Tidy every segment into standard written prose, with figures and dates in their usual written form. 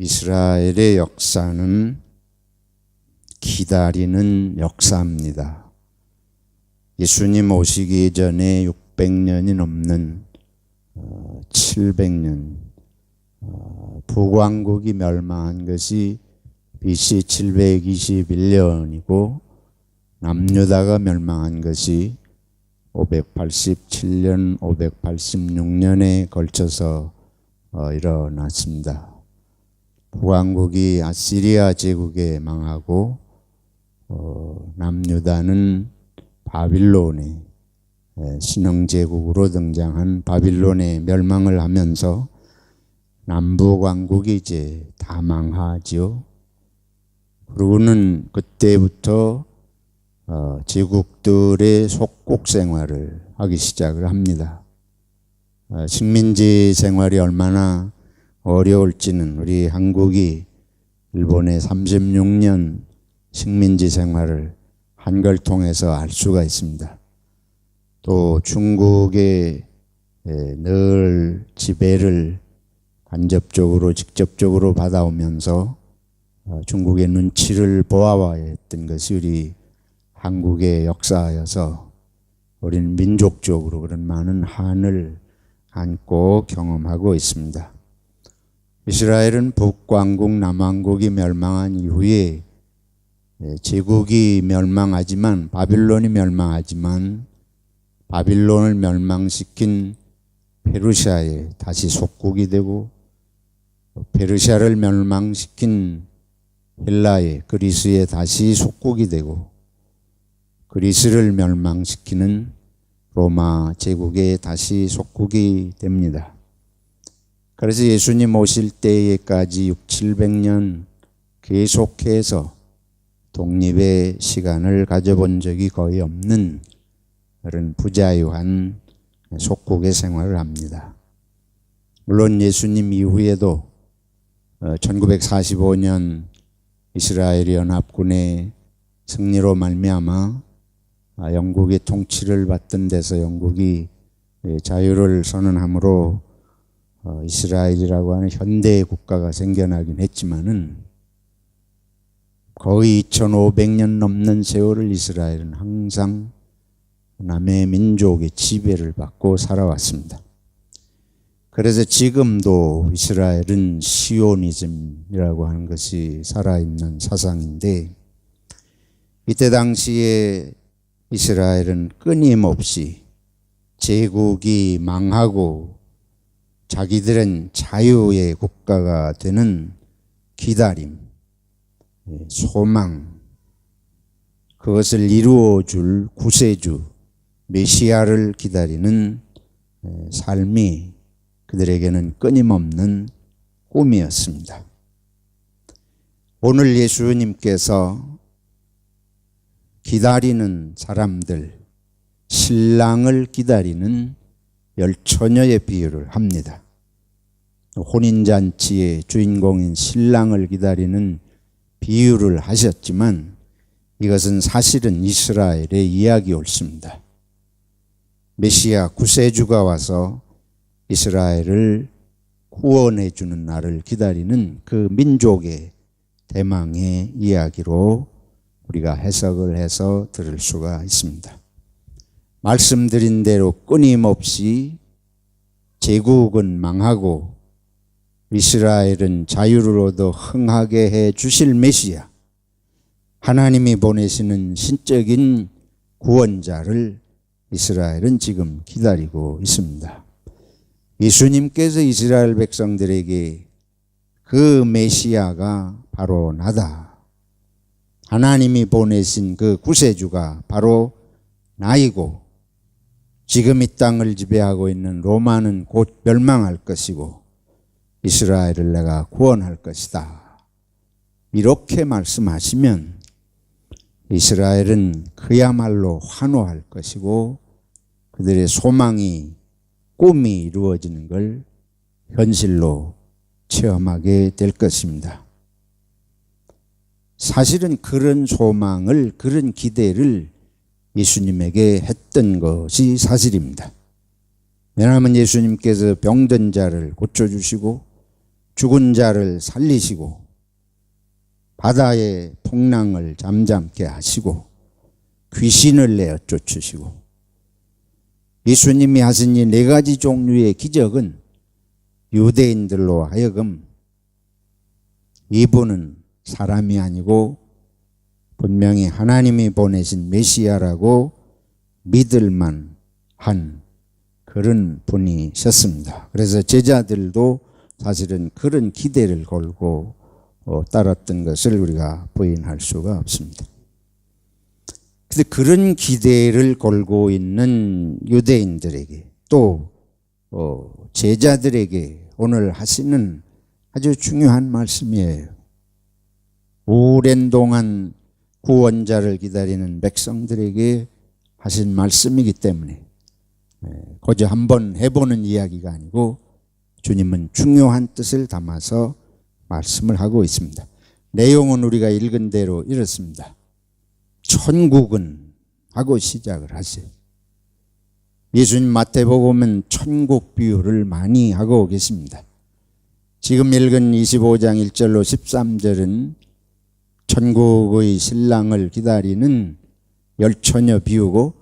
이스라엘의 역사는 기다리는 역사입니다. 예수님 오시기 전에 600년이 넘는 700년 북왕국이 멸망한 것이 BC 721년이고 남유다가 멸망한 것이 587년, 586년에 걸쳐서 일어났습니다. 북왕국이 아시리아 제국에 망하고 남유다는 바빌론의 신흥제국으로 등장한 바빌론의 멸망을 하면서 남북왕국이 이제 다 망하지요. 그러고는 그때부터 제국들의 속국 생활을 하기 시작을 합니다. 식민지 생활이 얼마나 어려울지는 우리 한국이 일본의 36년 식민지 생활을 한걸 통해서 알 수가 있습니다. 또 중국의 늘 지배를 간접적으로 직접적으로 받아오면서 중국의 눈치를 보아와야 했던 것이 우리 한국의 역사여서 우리는 민족적으로 그런 많은 한을 안고 경험하고 있습니다. 이스라엘은 북왕국, 남왕국이 멸망한 이후에 제국이 멸망하지만 바빌론이 멸망하지만 바빌론을 멸망시킨 페르시아에 다시 속국이 되고 페르시아를 멸망시킨 헬라의 그리스에 다시 속국이 되고 그리스를 멸망시키는 로마 제국에 다시 속국이 됩니다. 그래서 예수님 오실 때에까지 600~700년 계속해서 독립의 시간을 가져본 적이 거의 없는 그런 부자유한 속국의 생활을 합니다. 물론 예수님 이후에도 1945년 이스라엘 연합군의 승리로 말미암아 영국의 통치를 받던 데서 영국이 자유를 선언함으로 이스라엘이라고 하는 현대 국가가 생겨나긴 했지만은 거의 2500년 넘는 세월을 이스라엘은 항상 남의 민족의 지배를 받고 살아왔습니다. 그래서 지금도 이스라엘은 시오니즘이라고 하는 것이 살아있는 사상인데 이때 당시에 이스라엘은 끊임없이 제국이 망하고 자기들은 자유의 국가가 되는 기다림, 소망, 그것을 이루어줄 구세주, 메시아를 기다리는 삶이 그들에게는 끊임없는 꿈이었습니다. 오늘 예수님께서 기다리는 사람들, 신랑을 기다리는 열처녀의 비유를 합니다. 혼인잔치의 주인공인 신랑을 기다리는 비유를 하셨지만 이것은 사실은 이스라엘의 이야기 옳습니다. 메시아 구세주가 와서 이스라엘을 구원해 주는 날을 기다리는 그 민족의 대망의 이야기로 우리가 해석을 해서 들을 수가 있습니다. 말씀드린 대로 끊임없이 제국은 망하고 이스라엘은 자유를 얻어 흥하게 해 주실 메시아, 하나님이 보내시는 신적인 구원자를 이스라엘은 지금 기다리고 있습니다. 예수님께서 이스라엘 백성들에게 그 메시아가 바로 나다, 하나님이 보내신 그 구세주가 바로 나이고 지금 이 땅을 지배하고 있는 로마는 곧 멸망할 것이고 이스라엘을 내가 구원할 것이다, 이렇게 말씀하시면 이스라엘은 그야말로 환호할 것이고 그들의 소망이, 꿈이 이루어지는 걸 현실로 체험하게 될 것입니다. 사실은 그런 소망을, 그런 기대를 예수님에게 했던 것이 사실입니다. 왜냐하면 예수님께서 병든 자를 고쳐주시고 죽은 자를 살리시고 바다의 풍랑을 잠잠케 하시고 귀신을 내어 쫓으시고 예수님이 하신 이 네 가지 종류의 기적은 유대인들로 하여금 이분은 사람이 아니고 분명히 하나님이 보내신 메시아라고 믿을만 한 그런 분이셨습니다. 그래서 제자들도 사실은 그런 기대를 걸고 따랐던 것을 우리가 부인할 수가 없습니다. 그런데 그런 기대를 걸고 있는 유대인들에게 또 제자들에게 오늘 하시는 아주 중요한 말씀이에요. 오랜 동안 구원자를 기다리는 백성들에게 하신 말씀이기 때문에 거저 한번 해보는 이야기가 아니고 주님은 중요한 뜻을 담아서 말씀을 하고 있습니다. 내용은 우리가 읽은 대로 이렇습니다. 천국은 하고 시작을 하세요. 예수님 마태복음은 천국 비유를 많이 하고 계십니다. 지금 읽은 25장 1절로 13절은 천국의 신랑을 기다리는 열처녀 비유고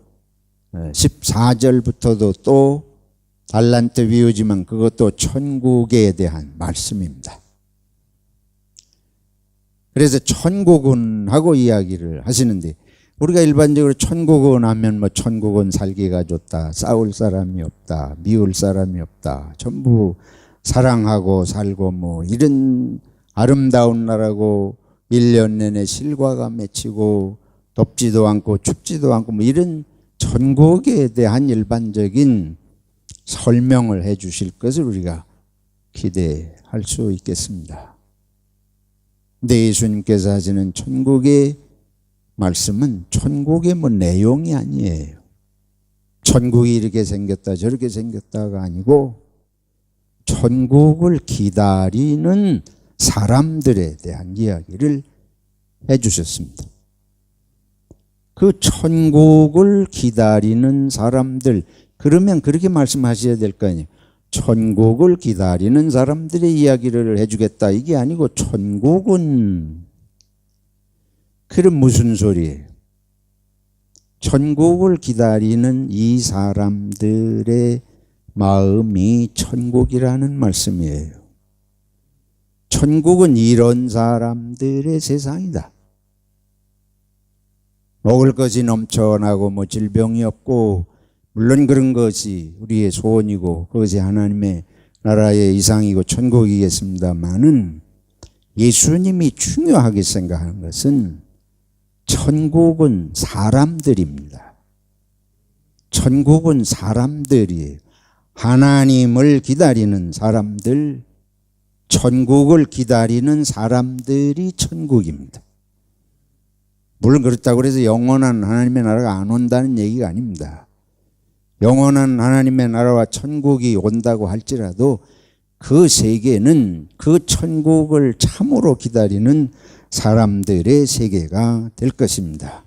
14절부터도 또 달란트 비유지만 그것도 천국에 대한 말씀입니다. 그래서 천국은 하고 이야기를 하시는데 우리가 일반적으로 천국은 하면 뭐 천국은 살기가 좋다, 싸울 사람이 없다, 미울 사람이 없다, 전부 사랑하고 살고 뭐 이런 아름다운 나라고 1년 내내 실과가 맺히고 덥지도 않고 춥지도 않고 뭐 이런 천국에 대한 일반적인 설명을 해 주실 것을 우리가 기대할 수 있겠습니다. 근데 예수님께서 하시는 천국의 말씀은 천국의 뭐 내용이 아니에요. 천국이 이렇게 생겼다 저렇게 생겼다가 아니고 천국을 기다리는 사람들에 대한 이야기를 해 주셨습니다. 그 천국을 기다리는 사람들, 그러면 그렇게 말씀하셔야 될 거 아니에요. 천국을 기다리는 사람들의 이야기를 해주겠다 이게 아니고 천국은 그럼 무슨 소리예요? 천국을 기다리는 이 사람들의 마음이 천국이라는 말씀이에요. 천국은 이런 사람들의 세상이다. 먹을 것이 넘쳐나고 뭐 질병이 없고 물론 그런 것이 우리의 소원이고 그것이 하나님의 나라의 이상이고 천국이겠습니다만은 예수님이 중요하게 생각하는 것은 천국은 사람들입니다. 천국은 사람들이에요. 하나님을 기다리는 사람들, 천국을 기다리는 사람들이 천국입니다. 물론 그렇다고 해서 영원한 하나님의 나라가 안 온다는 얘기가 아닙니다. 영원한 하나님의 나라와 천국이 온다고 할지라도 그 세계는 그 천국을 참으로 기다리는 사람들의 세계가 될 것입니다.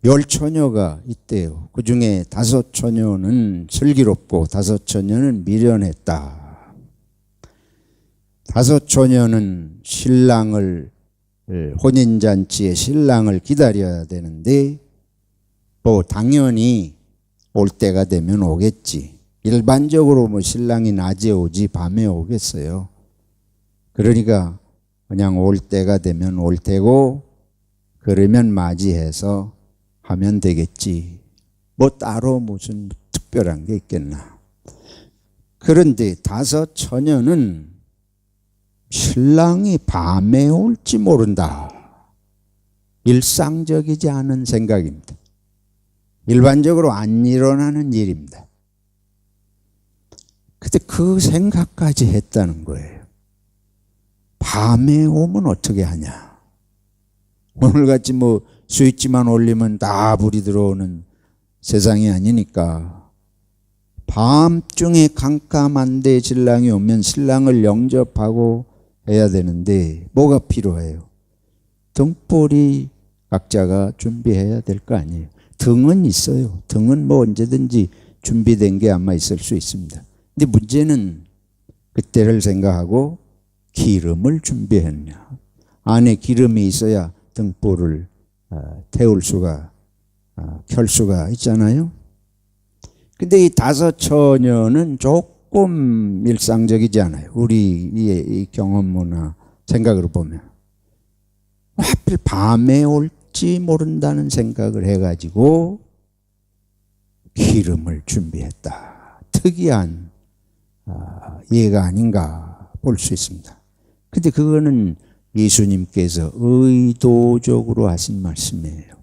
10처녀가 있대요. 그 중에 5처녀는 슬기롭고 5처녀는 미련했다. 5처녀는 신랑을 혼인잔치에 신랑을 기다려야 되는데 뭐 당연히 올 때가 되면 오겠지. 일반적으로 뭐 신랑이 낮에 오지 밤에 오겠어요. 그러니까 그냥 올 때가 되면 올 테고 그러면 맞이해서 하면 되겠지. 뭐 따로 무슨 특별한 게 있겠나. 그런데 5처녀는 신랑이 밤에 올지 모른다. 일상적이지 않은 생각입니다. 일반적으로 안 일어나는 일입니다. 근데 그 생각까지 했다는 거예요. 밤에 오면 어떻게 하냐. 오늘같이 뭐 스위치만 올리면 다 불이 들어오는 세상이 아니니까 밤중에 깜깜한데 신랑이 오면 신랑을 영접하고 해야 되는데 뭐가 필요해요? 등불이 각자가 준비해야 될 거 아니에요. 등은 있어요. 등은 뭐 언제든지 준비된 게 아마 있을 수 있습니다. 근데 문제는 그때를 생각하고 기름을 준비했냐. 안에 기름이 있어야 등불을 태울 수가 켤 수가 있잖아요. 근데 이 5 처녀는 조금 일상적이지 않아요. 우리의 이 경험이나 생각으로 보면. 하필 밤에 올지 모른다는 생각을 해가지고 기름을 준비했다. 특이한 예가 아닌가 볼 수 있습니다. 근데 그거는 예수님께서 의도적으로 하신 말씀이에요.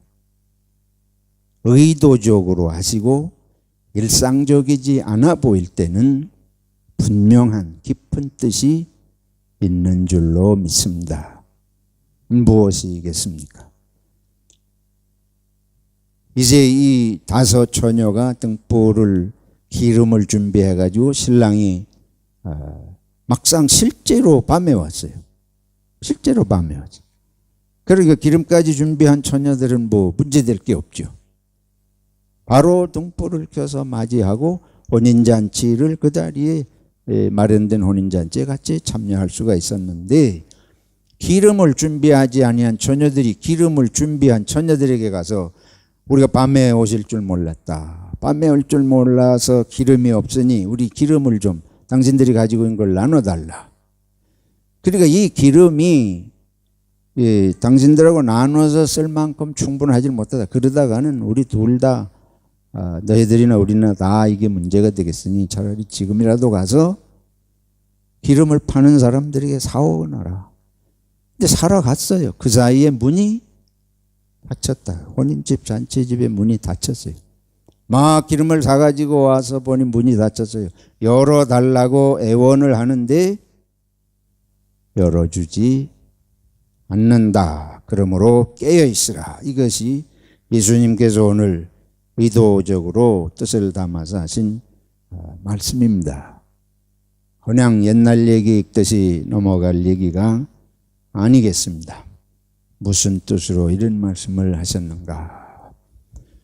의도적으로 하시고 일상적이지 않아 보일 때는 분명한 깊은 뜻이 있는 줄로 믿습니다. 무엇이겠습니까? 이제 이 5 처녀가 등불을 기름을 준비해 가지고 신랑이 막상 실제로 밤에 왔어요. 실제로 밤에 왔어요. 그러니까 기름까지 준비한 처녀들은 뭐 문제될 게 없죠. 바로 등불을 켜서 맞이하고 혼인잔치를 그 자리에 마련된 혼인잔치에 같이 참여할 수가 있었는데, 기름을 준비하지 아니한 처녀들이 기름을 준비한 처녀들에게 가서 우리가 밤에 오실 줄 몰랐다. 밤에 올 줄 몰라서 기름이 없으니 우리 기름을 좀 당신들이 가지고 있는 걸 나눠달라. 그러니까 이 기름이 당신들하고 나눠서 쓸 만큼 충분하지 못하다. 그러다가는 우리 둘 다 너희들이나 우리나 다 이게 문제가 되겠으니 차라리 지금이라도 가서 기름을 파는 사람들에게 사오너라. 근데 사러 갔어요. 그 사이에 문이 닫혔다. 혼인집 잔치집의 문이 닫혔어요. 막 기름을 사가지고 와서 보니 문이 닫혔어요. 열어달라고 애원을 하는데 열어주지 않는다. 그러므로 깨어있으라. 이것이 예수님께서 오늘 의도적으로 뜻을 담아서 하신 말씀입니다. 그냥 옛날 얘기 읽듯이 넘어갈 얘기가 아니겠습니다. 무슨 뜻으로 이런 말씀을 하셨는가?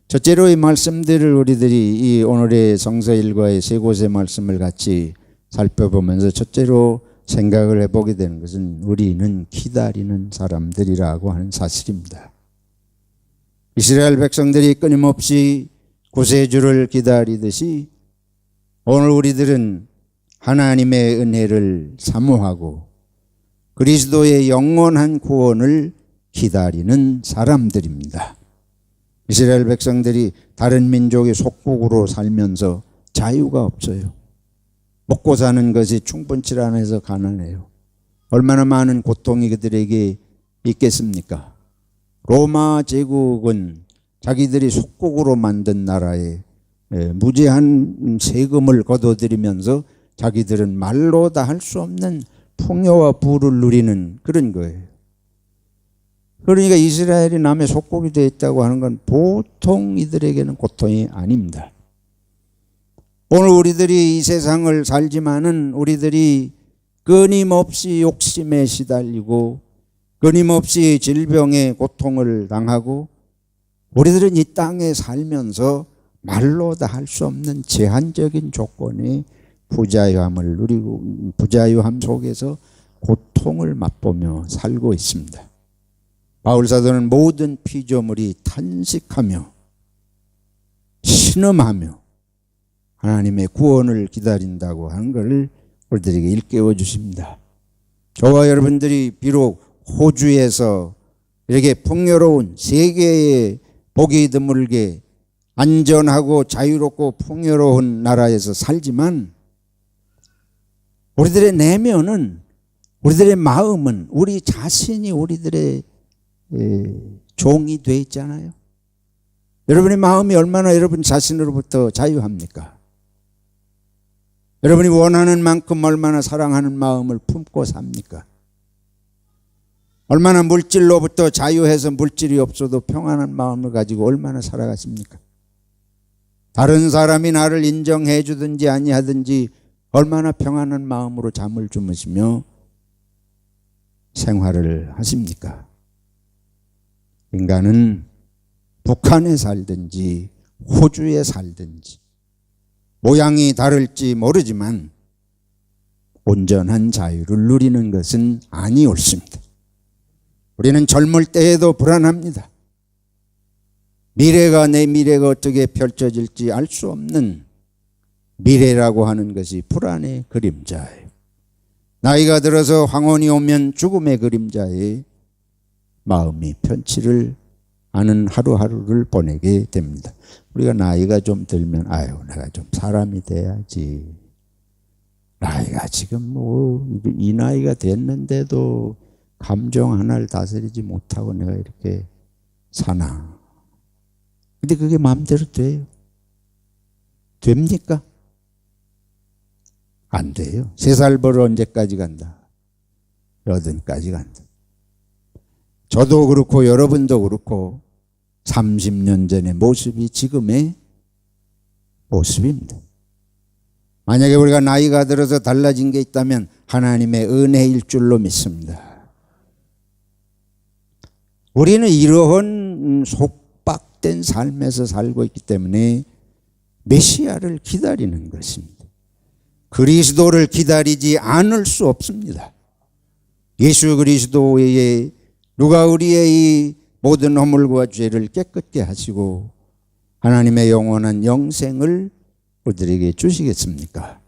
첫째로 이 말씀들을 우리들이 이 오늘의 성서 일과의 3곳의 말씀을 같이 살펴보면서 첫째로 생각을 해보게 되는 것은 우리는 기다리는 사람들이라고 하는 사실입니다. 이스라엘 백성들이 끊임없이 구세주를 기다리듯이 오늘 우리들은 하나님의 은혜를 사모하고 그리스도의 영원한 구원을 기다리는 사람들입니다. 이스라엘 백성들이 다른 민족의 속국으로 살면서 자유가 없어요. 먹고 사는 것이 충분치 않아서 가난해요. 얼마나 많은 고통이 그들에게 있겠습니까? 로마 제국은 자기들이 속국으로 만든 나라에 무제한 세금을 거둬들이면서 자기들은 말로 다 할 수 없는 풍요와 부를 누리는 그런 거예요. 그러니까 이스라엘이 남의 속국이 되어 있다고 하는 건 보통 이들에게는 고통이 아닙니다. 오늘 우리들이 이 세상을 살지만은 우리들이 끊임없이 욕심에 시달리고 끊임없이 질병의 고통을 당하고 우리들은 이 땅에 살면서 말로 다 할 수 없는 제한적인 조건의 부자유함을 누리고 부자유함 속에서 고통을 맛보며 살고 있습니다. 바울 사도는 모든 피조물이 탄식하며 신음하며 하나님의 구원을 기다린다고 하는 것을 우리들에게 일깨워 주십니다. 저와 여러분들이 비록 호주에서 이렇게 풍요로운 세계의 보기 드물게 안전하고 자유롭고 풍요로운 나라에서 살지만 우리들의 내면은 우리들의 마음은 우리 자신이 우리들의 종이 돼 있잖아요. 여러분의 마음이 얼마나 여러분 자신으로부터 자유합니까? 여러분이 원하는 만큼 얼마나 사랑하는 마음을 품고 삽니까? 얼마나 물질로부터 자유해서 물질이 없어도 평안한 마음을 가지고 얼마나 살아가십니까? 다른 사람이 나를 인정해 주든지 아니하든지 얼마나 평안한 마음으로 잠을 주무시며 생활을 하십니까? 인간은 북한에 살든지 호주에 살든지 모양이 다를지 모르지만 온전한 자유를 누리는 것은 아니 옳습니다. 우리는 젊을 때에도 불안합니다. 내 미래가 어떻게 펼쳐질지 알 수 없는 미래라고 하는 것이 불안의 그림자예요. 나이가 들어서 황혼이 오면 죽음의 그림자에 마음이 편치를 않은 하루하루를 보내게 됩니다. 우리가 나이가 좀 들면 내가 좀 사람이 돼야지. 나이가 지금 이 나이가 됐는데도 감정 하나를 다스리지 못하고 내가 이렇게 사나. 근데 그게 마음대로 돼요? 됩니까? 안 돼요. 3살 벌어 언제까지 간다? 80까지 간다. 저도 그렇고 여러분도 그렇고 30년 전의 모습이 지금의 모습입니다. 만약에 우리가 나이가 들어서 달라진 게 있다면 하나님의 은혜일 줄로 믿습니다. 우리는 이러한 속박된 삶에서 살고 있기 때문에 메시아를 기다리는 것입니다. 그리스도를 기다리지 않을 수 없습니다. 예수 그리스도의 누가 우리의 이 모든 허물과 죄를 깨끗게 하시고 하나님의 영원한 영생을 우리들에게 주시겠습니까?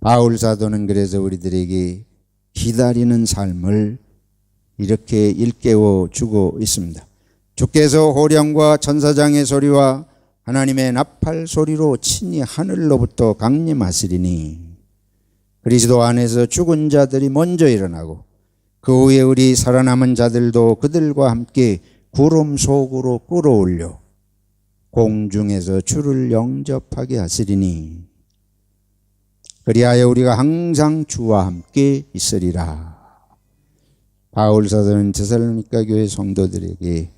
바울 사도는 그래서 우리들에게 기다리는 삶을 이렇게 일깨워 주고 있습니다. 주께서 호령과 천사장의 소리와 하나님의 나팔 소리로 친히 하늘로부터 강림하시리니 그리스도 안에서 죽은 자들이 먼저 일어나고 그 후에 우리 살아남은 자들도 그들과 함께 구름 속으로 끌어올려 공중에서 주를 영접하게 하시리니 그리하여 우리가 항상 주와 함께 있으리라. 바울 사도는 데살로니가 교회 성도들에게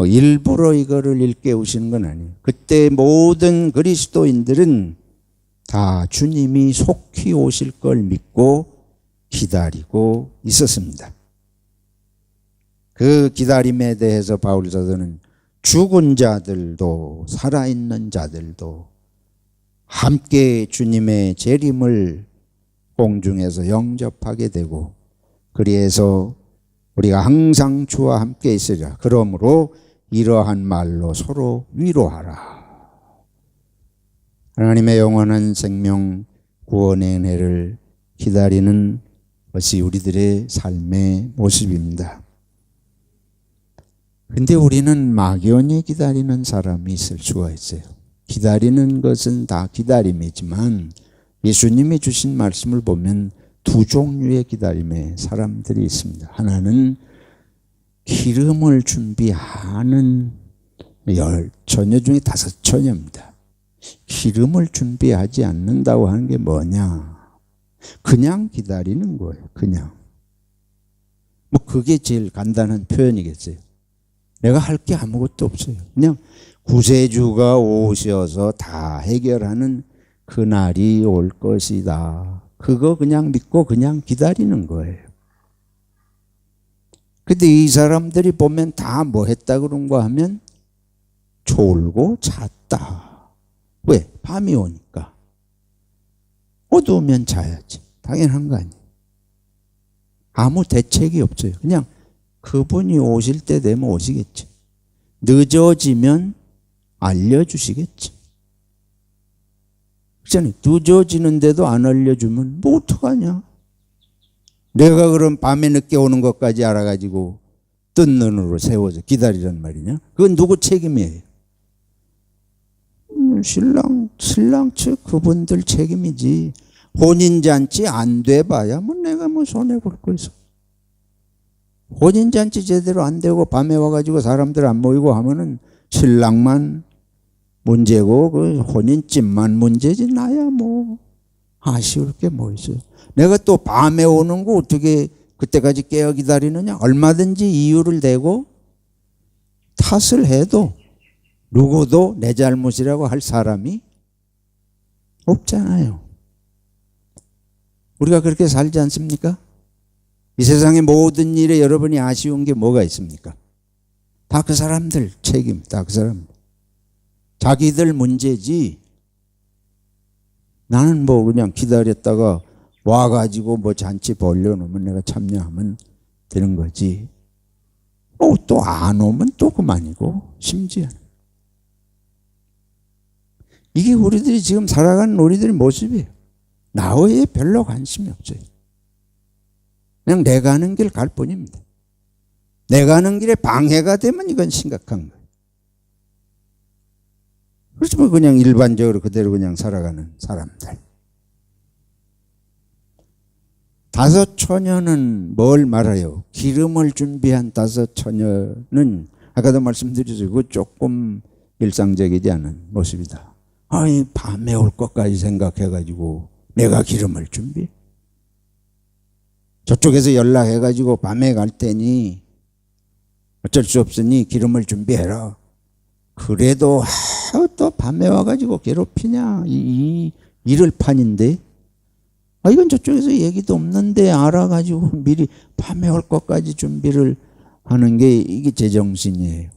일부러 이거를 일깨우시는 건 아니에요. 그때 모든 그리스도인들은 다 주님이 속히 오실 걸 믿고 기다리고 있었습니다. 그 기다림에 대해서 바울 사도는 죽은 자들도 살아있는 자들도 함께 주님의 재림을 공중에서 영접하게 되고 그리해서 우리가 항상 주와 함께 있으리라. 그러므로 이러한 말로 서로 위로하라. 하나님의 영원한 생명 구원의 은혜를 기다리는 것이 우리들의 삶의 모습입니다. 근데 우리는 막연히 기다리는 사람이 있을 수가 있어요. 기다리는 것은 다 기다림이지만 예수님이 주신 말씀을 보면 2종류의 기다림의 사람들이 있습니다. 하나는 기름을 준비하는 처녀 중에 5처녀입니다. 기름을 준비하지 않는다고 하는 게 뭐냐? 그냥 기다리는 거예요. 그냥. 그게 제일 간단한 표현이겠어요. 내가 할 게 아무것도 없어요. 그냥 구세주가 오셔서 다 해결하는 그날이 올 것이다. 그거 그냥 믿고 그냥 기다리는 거예요. 근데 이 사람들이 보면 다 뭐 했다 그런가 하면 졸고 잤다. 왜? 밤이 오니까. 어두우면 자야지. 당연한 거 아니에요. 아무 대책이 없어요. 그냥 그분이 오실 때 되면 오시겠지. 늦어지면 알려주시겠지. 그렇잖아요. 늦어지는데도 안 알려주면 뭐 어떡하냐. 내가 그럼 밤에 늦게 오는 것까지 알아가지고 뜬 눈으로 세워서 기다리란 말이냐. 그건 누구 책임이에요? 신랑 측 그분들 책임이지. 혼인잔치 안 돼봐야 내가 손해볼 거 있어. 혼인잔치 제대로 안 되고 밤에 와가지고 사람들 안 모이고 하면은 신랑만 문제고 그 혼인집만 문제지 나야 아쉬울 게 뭐 있어요. 내가 또 밤에 오는 거 어떻게 그때까지 깨어 기다리느냐. 얼마든지 이유를 대고 탓을 해도 누구도 내 잘못이라고 할 사람이 없잖아요. 우리가 그렇게 살지 않습니까? 이 세상의 모든 일에 여러분이 아쉬운 게 뭐가 있습니까? 다 그 사람들 책임, 다 그 사람들. 자기들 문제지. 나는 그냥 기다렸다가 와가지고 뭐 잔치 벌려놓으면 내가 참여하면 되는 거지. 또 안 오면 또 그만이고, 심지어. 이게 우리들이 지금 살아가는 우리들의 모습이에요. 나 외에 별로 관심이 없어요. 그냥 내가 하는 길 갈 뿐입니다. 내가 하는 길에 방해가 되면 이건 심각한 거예요. 그렇지 뭐 그냥 일반적으로 그대로 그냥 살아가는 사람들. 다섯 처녀는 뭘 말해요? 기름을 준비한 다섯 처녀는 아까도 말씀드렸죠. 그거 조금 일상적이지 않은 모습이다. 아니 밤에 올 것까지 생각해가지고 내가 기름을 준비해. 저쪽에서 연락해가지고 밤에 갈 테니 어쩔 수 없으니 기름을 준비해라. 그래도 또 밤에 와가지고 괴롭히냐. 이럴 판인데. 이건 저쪽에서 얘기도 없는데 알아가지고 미리 밤에 올 것까지 준비를 하는 게 이게 제정신이에요.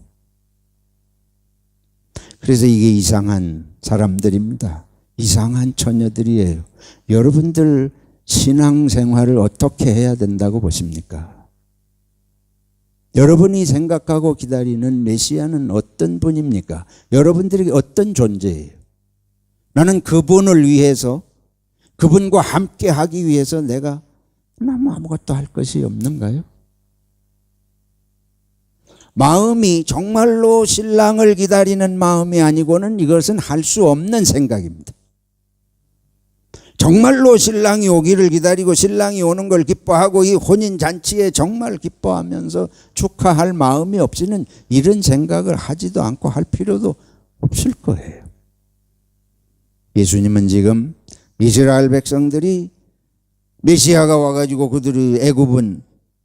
그래서 이게 이상한 사람들입니다. 이상한 처녀들이에요. 여러분들 신앙생활을 어떻게 해야 된다고 보십니까? 여러분이 생각하고 기다리는 메시아는 어떤 분입니까? 여러분들에게 어떤 존재예요? 나는 그분을 위해서 그분과 함께 하기 위해서 내가 아무것도 할 것이 없는가요? 마음이 정말로 신랑을 기다리는 마음이 아니고는 이것은 할 수 없는 생각입니다. 정말로 신랑이 오기를 기다리고 신랑이 오는 걸 기뻐하고 이 혼인잔치에 정말 기뻐하면서 축하할 마음이 없이는 이런 생각을 하지도 않고 할 필요도 없을 거예요. 예수님은 지금 이스라엘 백성들이 메시아가 와가지고 그들이 애굽은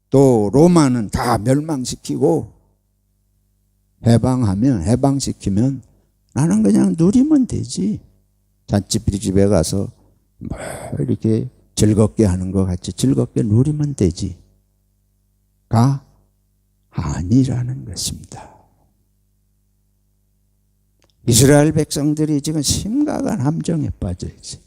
또 로마는 다 멸망시키고 해방시키면 나는 그냥 누리면 되지. 잔치집에 가서 뭐 이렇게 즐겁게 하는 것 같이 즐겁게 누리면 되지. 가 아니라는 것입니다. 이스라엘 백성들이 지금 심각한 함정에 빠져 있어요.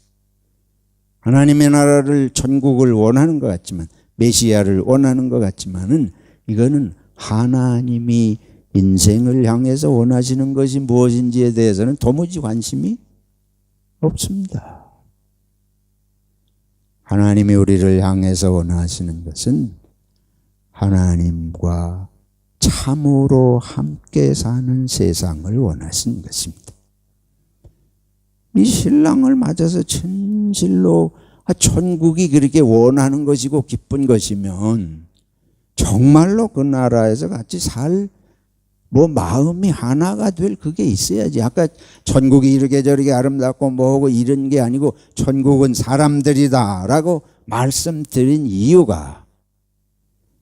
하나님의 나라를 천국을 원하는 것 같지만 메시아를 원하는 것 같지만은 이거는 하나님이 인생을 향해서 원하시는 것이 무엇인지에 대해서는 도무지 관심이 없습니다. 하나님이 우리를 향해서 원하시는 것은 하나님과 참으로 함께 사는 세상을 원하시는 것입니다. 이 신랑을 맞아서 진실로 천국이 그렇게 원하는 것이고 기쁜 것이면 정말로 그 나라에서 같이 마음이 하나가 될 그게 있어야지. 아까 천국이 이렇게 저렇게 아름답고 뭐고 이런 게 아니고 천국은 사람들이다라고 말씀드린 이유가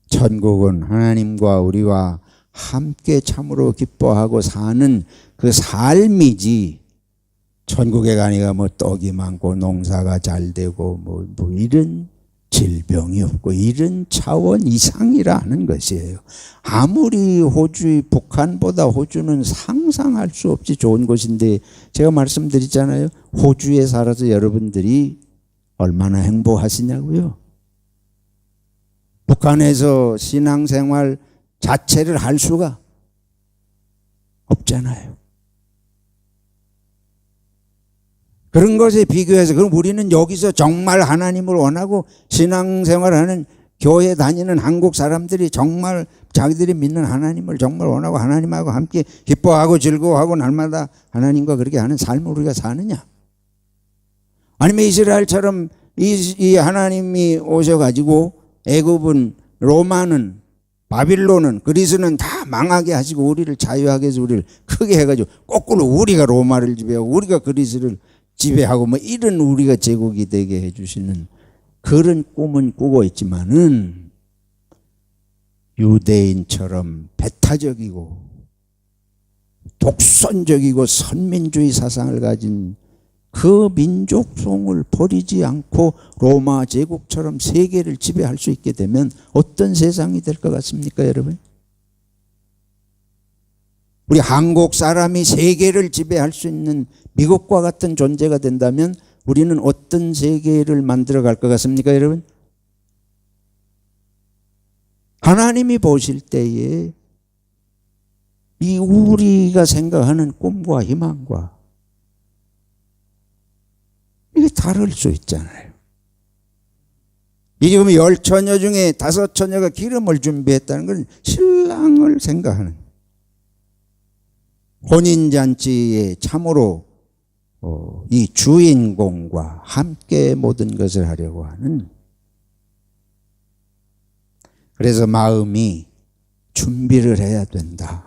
천국은 하나님과 우리와 함께 참으로 기뻐하고 사는 그 삶이지 천국에 가니까 뭐 떡이 많고 농사가 잘 되고 뭐 이런 질병이 없고 이런 차원 이상이라는 것이에요. 아무리 북한보다 호주는 상상할 수 없이 좋은 곳인데 제가 말씀드렸잖아요. 호주에 살아서 여러분들이 얼마나 행복하시냐고요. 북한에서 신앙생활 자체를 할 수가 없잖아요. 그런 것에 비교해서 그럼 우리는 여기서 정말 하나님을 원하고 신앙생활하는 교회 다니는 한국 사람들이 정말 자기들이 믿는 하나님을 정말 원하고 하나님하고 함께 기뻐하고 즐거워하고 날마다 하나님과 그렇게 하는 삶을 우리가 사느냐? 아니면 이스라엘처럼 이 하나님이 오셔가지고 애굽은 로마는 바빌론은 그리스는 다 망하게 하시고 우리를 자유하게 해서 우리를 크게 해가지고 거꾸로 우리가 로마를 지배하고 우리가 그리스를 지배하고 뭐 이런 우리가 제국이 되게 해주시는 그런 꿈은 꾸고 있지만은 유대인처럼 배타적이고 독선적이고 선민주의 사상을 가진 그 민족성을 버리지 않고 로마 제국처럼 세계를 지배할 수 있게 되면 어떤 세상이 될 것 같습니까, 여러분? 우리 한국 사람이 세계를 지배할 수 있는 미국과 같은 존재가 된다면 우리는 어떤 세계를 만들어 갈 것 같습니까, 여러분? 하나님이 보실 때에 이 우리가 생각하는 꿈과 희망과 이게 다를 수 있잖아요. 이게 보면 10처녀 중에 5처녀가 기름을 준비했다는 건 신랑을 생각하는, 혼인잔치에 참으로 이 주인공과 함께 모든 것을 하려고 하는, 그래서 마음이 준비를 해야 된다.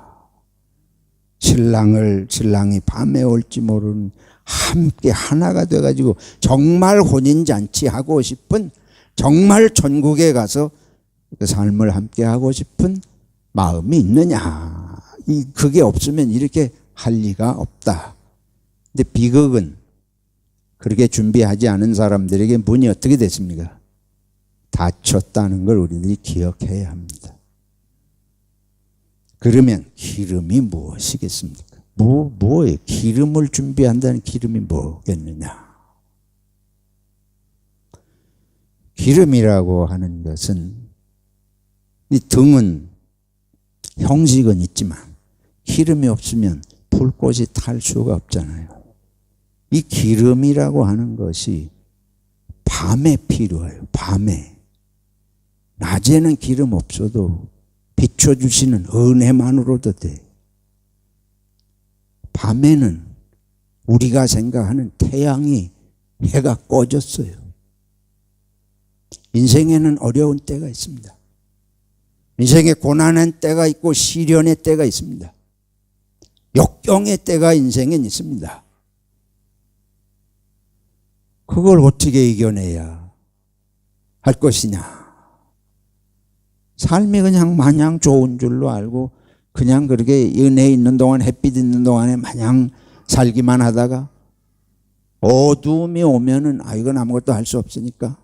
신랑이 밤에 올지 모르는 함께 하나가 돼가지고 정말 혼인잔치 하고 싶은, 정말 천국에 가서 그 삶을 함께 하고 싶은 마음이 있느냐. 그게 없으면 이렇게 할 리가 없다. 근데 비극은 그렇게 준비하지 않은 사람들에게 문이 어떻게 됐습니까? 닫혔다는 걸 우리들이 기억해야 합니다. 그러면 기름이 무엇이겠습니까? 뭐예요? 기름을 준비한다는 기름이 뭐겠느냐? 기름이라고 하는 것은, 이 등은 형식은 있지만 기름이 없으면 불꽃이 탈 수가 없잖아요. 이 기름이라고 하는 것이 밤에 필요해요. 밤에. 낮에는 기름 없어도 비춰주시는 은혜만으로도 돼. 밤에는 우리가 생각하는 태양이, 해가 꺼졌어요. 인생에는 어려운 때가 있습니다. 인생에 고난의 때가 있고 시련의 때가 있습니다. 역경의 때가 인생엔 있습니다. 그걸 어떻게 이겨내야 할 것이냐. 삶이 그냥 마냥 좋은 줄로 알고 그냥 그렇게 은혜 있는 동안, 햇빛 있는 동안에 마냥 살기만 하다가 어두움이 오면은 이건 아무것도 할 수 없으니까,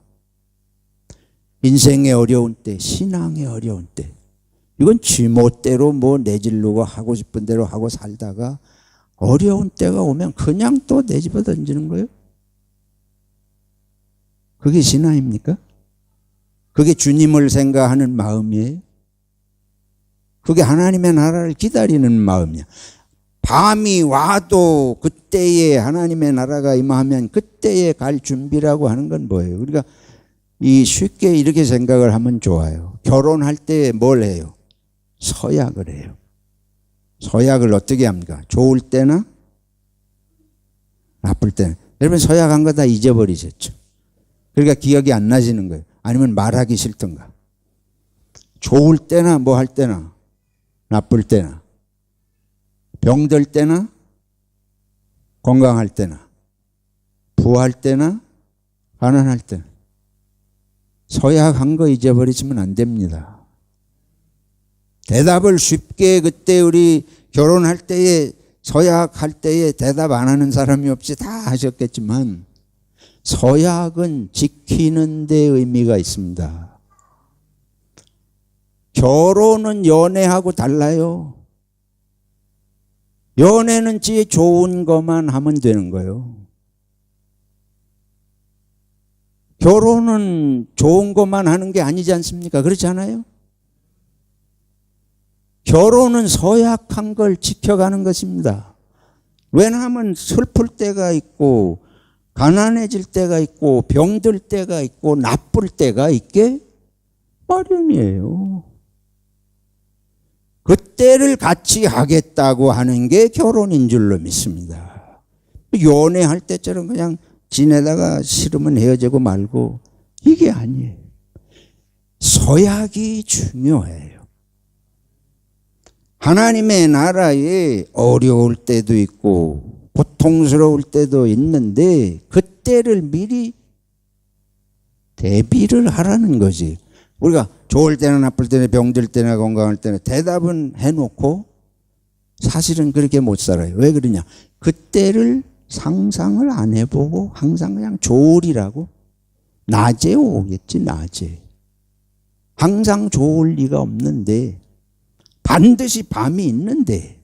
인생의 어려운 때, 신앙의 어려운 때, 이건 지멋대로 내지르고 하고 싶은 대로 하고 살다가 어려운 때가 오면 그냥 또 내집어 던지는 거예요. 그게 신앙입니까? 그게 주님을 생각하는 마음이에요? 그게 하나님의 나라를 기다리는 마음이야. 밤이 와도 그때에 하나님의 나라가 임하면 그때에 갈 준비라고 하는 건 뭐예요? 우리가 쉽게 이렇게 생각을 하면 좋아요. 결혼할 때 뭘 해요? 서약을 해요. 서약을 어떻게 합니까? 좋을 때나 나쁠 때나. 여러분 서약한 거 다 잊어버리셨죠? 그러니까 기억이 안 나시는 거예요. 아니면 말하기 싫던가. 좋을 때나 할 때나, 나쁠 때나, 병들 때나, 건강할 때나, 부할 때나, 가난할 때나. 서약한 거 잊어버리시면 안 됩니다. 대답을 쉽게, 그때 우리 결혼할 때에, 서약할 때에 대답 안 하는 사람이 없이 다 하셨겠지만, 서약은 지키는 데 의미가 있습니다. 결혼은 연애하고 달라요. 연애는 지에 좋은 것만 하면 되는 거예요. 결혼은 좋은 것만 하는 게 아니지 않습니까? 그렇지 않아요? 결혼은 서약한 걸 지켜가는 것입니다. 왜냐하면 슬플 때가 있고 가난해질 때가 있고 병들 때가 있고 나쁠 때가 있게 마련이에요. 그때를 같이 하겠다고 하는 게 결혼인 줄로 믿습니다. 연애할 때처럼 그냥 지내다가 싫으면 헤어지고 말고, 이게 아니에요. 서약이 중요해요. 하나님의 나라에 어려울 때도 있고 고통스러울 때도 있는데 그때를 미리 대비를 하라는 거지. 우리가 좋을 때나 나쁠 때나 병들 때나 건강할 때나 대답은 해놓고 사실은 그렇게 못 살아요. 왜 그러냐? 그때를 상상을 안 해보고 항상 그냥 좋으리라고. 낮에 오겠지, 낮에. 항상 좋을 리가 없는데, 반드시 밤이 있는데,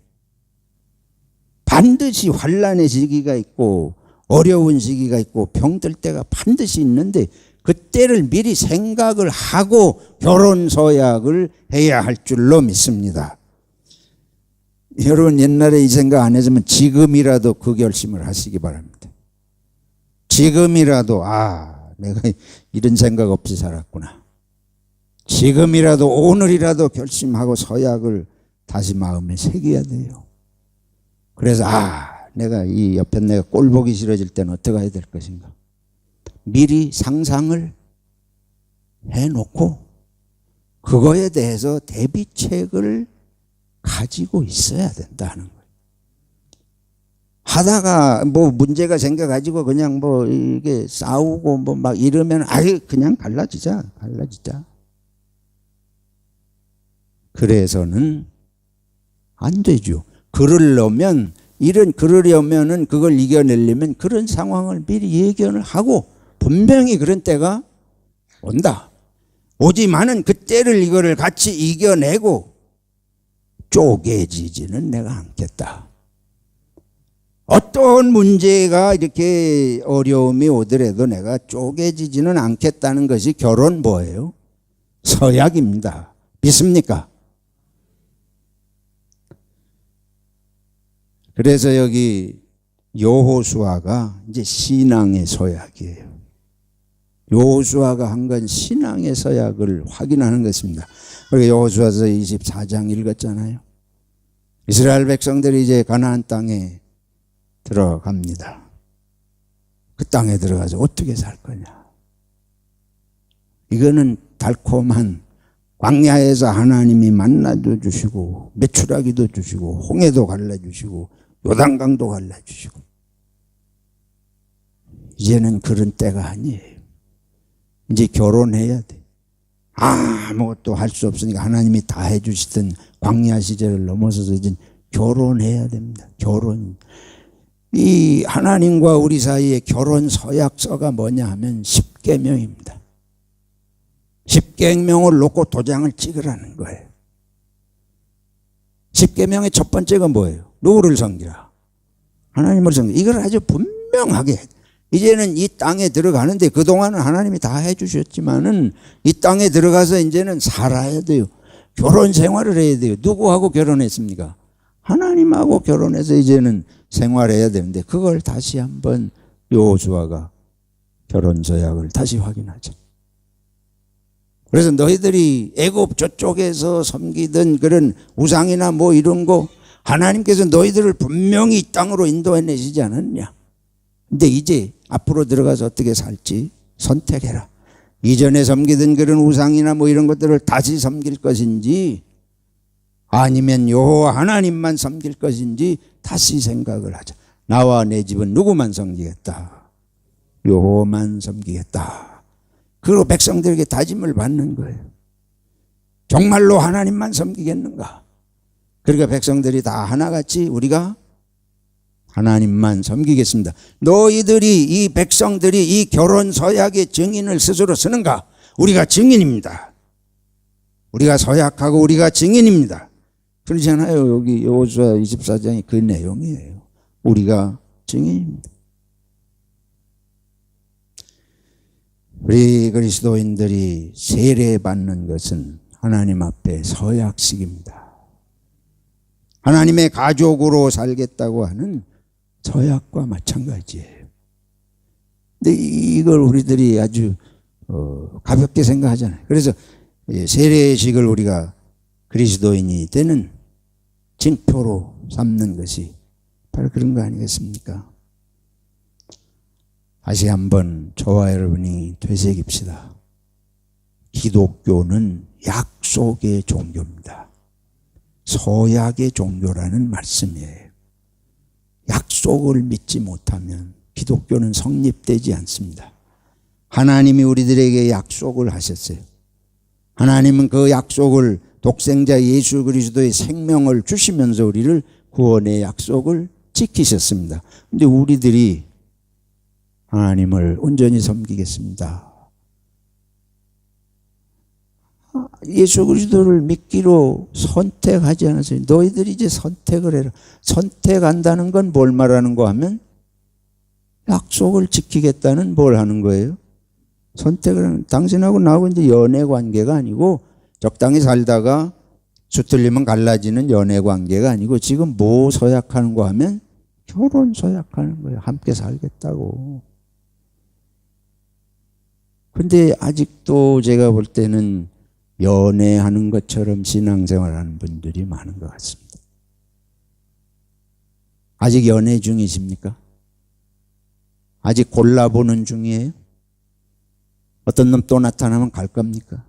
반드시 환난의 시기가 있고 어려운 시기가 있고 병들 때가 반드시 있는데 그때를 미리 생각을 하고 결혼 서약을 해야 할 줄로 믿습니다. 여러분 옛날에 이 생각 안 했으면 지금이라도 그 결심을 하시기 바랍니다. 지금이라도 내가 이런 생각 없이 살았구나. 지금이라도 오늘이라도 결심하고 서약을 다시 마음에 새겨야 돼요. 그래서 내가 이 옆에 내가 꼴 보기 싫어질 때는 어떻게 해야 될 것인가. 미리 상상을 해놓고 그거에 대해서 대비책을 가지고 있어야 된다는 거예요. 하다가 뭐 문제가 생겨가지고 그냥 뭐 이게 싸우고 뭐 막 이러면 그냥 갈라지자. 그래서는 안 되죠. 그러려면은 그걸 이겨내려면 그런 상황을 미리 예견을 하고 분명히 그런 때가 온다. 오지만은 그때를 이거를 같이 이겨내고 쪼개지지는 내가 않겠다. 어떤 문제가 이렇게 어려움이 오더라도 내가 쪼개지지는 않겠다는 것이 결혼 뭐예요? 서약입니다. 믿습니까? 그래서 여기 여호수아가 이제 신앙의 서약이에요. 여호수아가 한 건 신앙의 서약을 확인하는 것입니다. 그리고 여호수아서 24장 읽었잖아요. 이스라엘 백성들이 이제 가나안 땅에 들어갑니다. 그 땅에 들어가서 어떻게 살 거냐. 이거는 달콤한 광야에서 하나님이 만나도 주시고 메추라기도 주시고 홍해도 갈라주시고 요단강도 갈라주시고 이제는 그런 때가 아니에요. 이제 결혼해야 돼. 아무것도 할 수 없으니까 하나님이 다 해주시던 광야 시절을 넘어서서 이제 결혼해야 됩니다. 결혼. 이 하나님과 우리 사이의 결혼 서약서가 뭐냐 하면 십계명입니다. 십계명을 놓고 도장을 찍으라는 거예요. 십계명의 첫 번째가 뭐예요? 누구를 섬기라? 하나님을 섬기라. 이걸 아주 분명하게 이제는 이 땅에 들어가는데 그동안은 하나님이 다 해주셨지만은 이 땅에 들어가서 이제는 살아야 돼요. 결혼 생활을 해야 돼요. 누구하고 결혼했습니까? 하나님하고 결혼해서 이제는 생활해야 되는데 그걸 다시 한번 여호수아가 결혼 서약을 다시 확인하자. 그래서 너희들이 애굽 저쪽에서 섬기던 그런 우상이나 뭐 이런 거 하나님께서 너희들을 분명히 이 땅으로 인도해내시지 않았냐. 근데 이제 앞으로 들어가서 어떻게 살지 선택해라. 이전에 섬기던 그런 우상이나 뭐 이런 것들을 다시 섬길 것인지 아니면 여호와 하나님만 섬길 것인지 다시 생각을 하자. 나와 내 집은 누구만 섬기겠다. 여호와만 섬기겠다. 그리고 백성들에게 다짐을 받는 거예요. 정말로 하나님만 섬기겠는가? 그러니까 백성들이 다 하나같이 우리가 하나님만 섬기겠습니다. 너희들이 이 백성들이 이 결혼 서약의 증인을 스스로 쓰는가? 우리가 증인입니다. 우리가 서약하고 우리가 증인입니다. 그러잖아요. 여기 여호수아 24장이 그 내용이에요. 우리가 증인입니다. 우리 그리스도인들이 세례받는 것은 하나님 앞에 서약식입니다. 하나님의 가족으로 살겠다고 하는 서약과 마찬가지예요. 근데 이걸 우리들이 아주 가볍게 생각하잖아요. 그래서 세례식을 우리가 그리스도인이 되는 징표로 삼는 것이 바로 그런 거 아니겠습니까? 다시 한번 저와 여러분이 되새깁시다. 기독교는 약속의 종교입니다. 서약의 종교라는 말씀이에요. 약속을 믿지 못하면 기독교는 성립되지 않습니다. 하나님이 우리들에게 약속을 하셨어요. 하나님은 그 약속을 독생자 예수 그리스도의 생명을 주시면서 우리를 구원의 약속을 지키셨습니다. 그런데 우리들이 하나님을 온전히 섬기겠습니다. 예수 그리스도를 믿기로 선택하지 않았어요. 너희들이 이제 선택을 해라. 선택한다는 건 뭘 말하는 거 하면 약속을 지키겠다는 뭘 하는 거예요? 선택을 하는, 당신하고 나하고 이제 연애 관계가 아니고 적당히 살다가 수틀리면 갈라지는 연애 관계가 아니고 지금 뭐 서약하는 거 하면 결혼 서약하는 거예요. 함께 살겠다고. 근데 아직도 제가 볼 때는 연애하는 것처럼 신앙생활하는 분들이 많은 것 같습니다. 아직 연애 중이십니까? 아직 골라보는 중이에요? 어떤 놈 또 나타나면 갈 겁니까?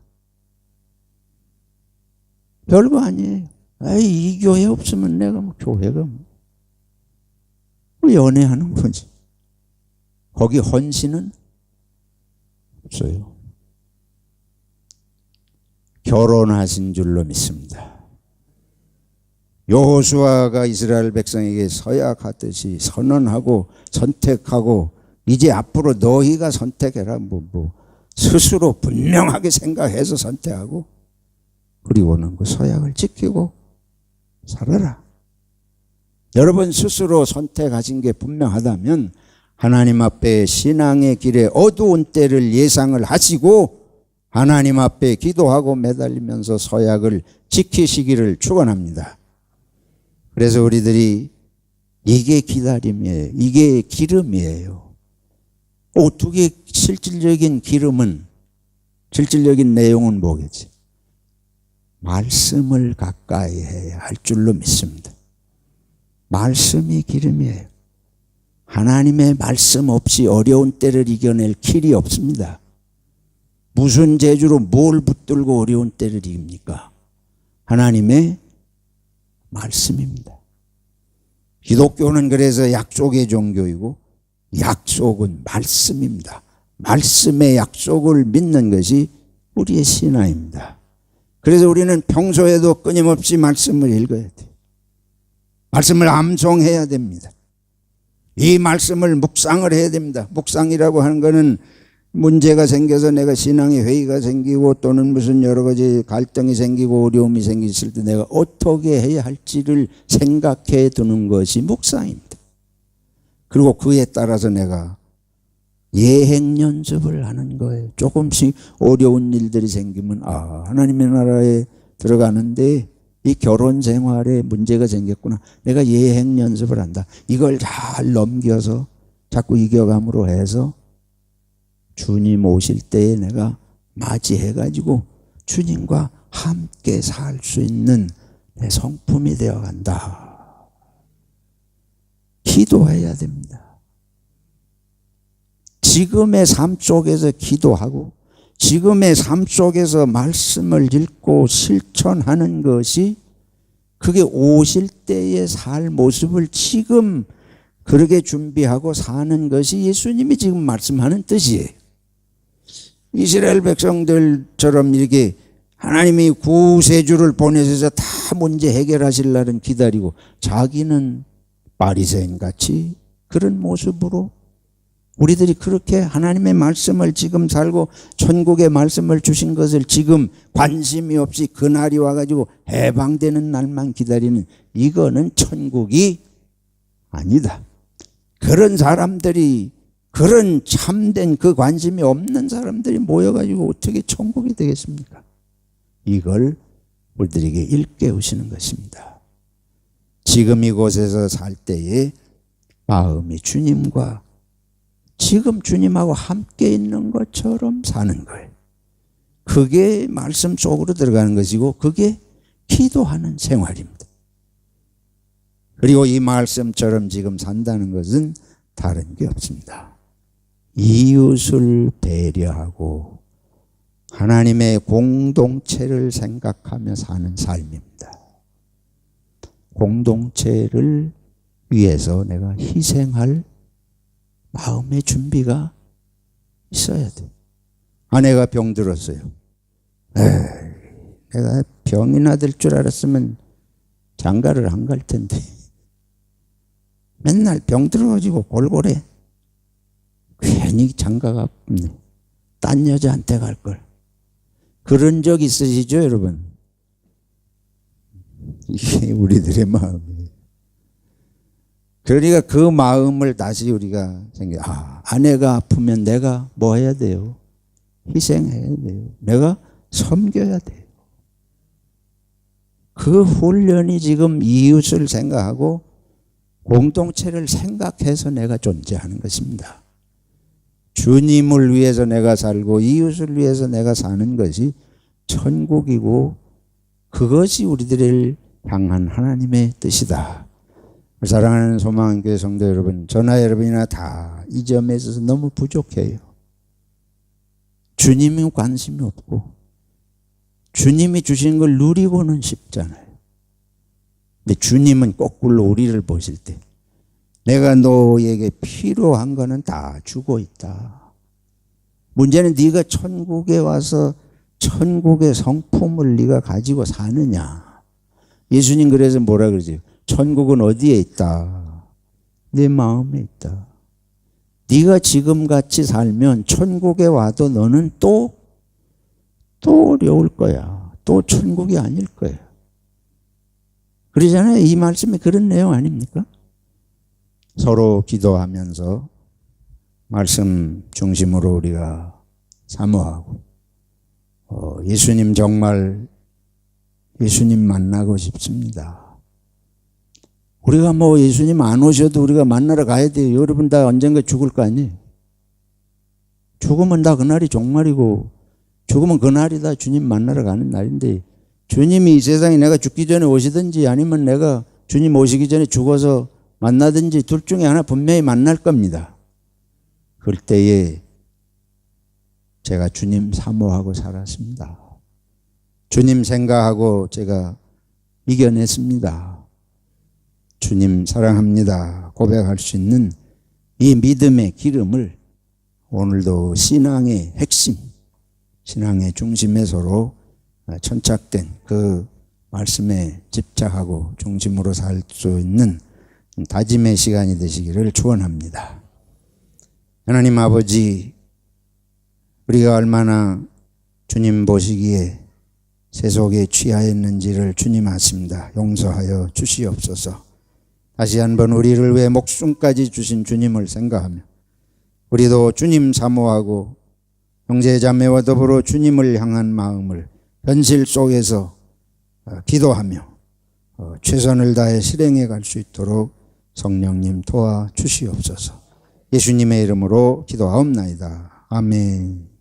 별거 아니에요. 에이, 이 교회 없으면 내가 뭐 교회가 뭐 연애하는 거지. 거기 헌신은 없어요. 결혼하신 줄로 믿습니다. 여호수아가 이스라엘 백성에게 서약하듯이 선언하고 선택하고 이제 앞으로 너희가 선택해라. 스스로 분명하게 생각해서 선택하고 그리고는 그 서약을 지키고 살아라. 여러분 스스로 선택하신 게 분명하다면 하나님 앞에 신앙의 길에 어두운 때를 예상을 하시고 하나님 앞에 기도하고 매달리면서 서약을 지키시기를 축원합니다. 그래서 우리들이 이게 기다림이에요. 이게 기름이에요. 어떻게 실질적인 기름은, 실질적인 내용은 뭐겠지? 말씀을 가까이 해야 할 줄로 믿습니다. 말씀이 기름이에요. 하나님의 말씀 없이 어려운 때를 이겨낼 길이 없습니다. 무슨 재주로 뭘 붙들고 어려운 때를 이깁니까? 하나님의 말씀입니다. 기독교는 그래서 약속의 종교이고 약속은 말씀입니다. 말씀의 약속을 믿는 것이 우리의 신앙입니다. 그래서 우리는 평소에도 끊임없이 말씀을 읽어야 돼요. 말씀을 암송해야 됩니다. 이 말씀을 묵상을 해야 됩니다. 묵상이라고 하는 것은 문제가 생겨서 내가 신앙의 회의가 생기고 또는 무슨 여러 가지 갈등이 생기고 어려움이 생겼을 때 내가 어떻게 해야 할지를 생각해 두는 것이 묵상입니다. 그리고 그에 따라서 내가 예행 연습을 하는 거예요. 조금씩 어려운 일들이 생기면 하나님의 나라에 들어가는데 이 결혼 생활에 문제가 생겼구나. 내가 예행 연습을 한다. 이걸 잘 넘겨서 자꾸 이겨감으로 해서 주님 오실 때에 내가 맞이해가지고 주님과 함께 살 수 있는 내 성품이 되어간다. 기도해야 됩니다. 지금의 삶 속에서 기도하고 지금의 삶 속에서 말씀을 읽고 실천하는 것이 그게 오실 때의 살 모습을 지금 그렇게 준비하고 사는 것이 예수님이 지금 말씀하는 뜻이에요. 이스라엘 백성들처럼 이렇게 하나님이 구세주를 보내셔서 다 문제 해결하실 날은 기다리고 자기는 바리새인같이 그런 모습으로 우리들이 그렇게 하나님의 말씀을 지금 살고 천국의 말씀을 주신 것을 지금 관심이 없이 그날이 와가지고 해방되는 날만 기다리는 이거는 천국이 아니다. 그런 사람들이 그런 참된 그 관심이 없는 사람들이 모여가지고 어떻게 천국이 되겠습니까? 이걸 우리들에게 일깨우시는 것입니다. 지금 이곳에서 살 때에 마음이 주님과 지금 주님하고 함께 있는 것처럼 사는 거예요. 그게 말씀 속으로 들어가는 것이고 그게 기도하는 생활입니다. 그리고 이 말씀처럼 지금 산다는 것은 다른 게 없습니다. 이웃을 배려하고 하나님의 공동체를 생각하며 사는 삶입니다. 공동체를 위해서 내가 희생할 마음의 준비가 있어야 돼. 아내가 병들었어요. 내가 병이나 들 줄 알았으면 장가를 안 갈 텐데 맨날 병들어가지고 골골해. 괜히 장가가 아프네. 딴 여자한테 갈 걸. 그런 적 있으시죠, 여러분? 이게 우리들의 마음이에요. 그러니까 그 마음을 다시 우리가 아내가 아프면 내가 뭐 해야 돼요? 희생해야 돼요. 내가 섬겨야 돼요. 그 훈련이 지금 이웃을 생각하고 공동체를 생각해서 내가 존재하는 것입니다. 주님을 위해서 내가 살고 이웃을 위해서 내가 사는 것이 천국이고 그것이 우리들을 향한 하나님의 뜻이다. 사랑하는 소망교회 성도 여러분, 저나 여러분이나 다 이 점에 있어서 너무 부족해요. 주님이 관심이 없고 주님이 주신 걸 누리고는 싶잖아요. 근데 주님은 거꾸로 우리를 보실 때 내가 너에게 필요한 거는 다 주고 있다. 문제는 네가 천국에 와서 천국의 성품을 네가 가지고 사느냐. 예수님 그래서 뭐라 그러지? 천국은 어디에 있다? 내 마음에 있다. 네가 지금같이 살면 천국에 와도 너는 또 어려울 거야. 또 천국이 아닐 거야. 그러잖아요. 이 말씀이 그런 내용 아닙니까? 서로 기도하면서 말씀 중심으로 우리가 사모하고 예수님 정말 예수님 만나고 싶습니다. 우리가 뭐 예수님 안 오셔도 우리가 만나러 가야 돼요. 여러분 다 언젠가 죽을 거 아니에요. 죽으면 다 그날이 종말이고 죽으면 그날이다 주님 만나러 가는 날인데 주님이 이 세상에 내가 죽기 전에 오시든지 아니면 내가 주님 오시기 전에 죽어서 만나든지 둘 중에 하나 분명히 만날 겁니다. 그럴 때에 제가 주님 사모하고 살았습니다. 주님 생각하고 제가 이겨냈습니다. 주님 사랑합니다. 고백할 수 있는 이 믿음의 기름을 오늘도 신앙의 핵심, 신앙의 중심에 서로 천착된 그 말씀에 집착하고 중심으로 살 수 있는 다짐의 시간이 되시기를 축원합니다. 하나님 아버지, 우리가 얼마나 주님 보시기에 세속에 취하였는지를 주님 아십니다. 용서하여 주시옵소서. 다시 한번 우리를 위해 목숨까지 주신 주님을 생각하며 우리도 주님 사모하고 형제 자매와 더불어 주님을 향한 마음을 현실 속에서 기도하며 최선을 다해 실행해 갈 수 있도록 성령님 도와 주시옵소서. 예수님의 이름으로 기도하옵나이다. 아멘.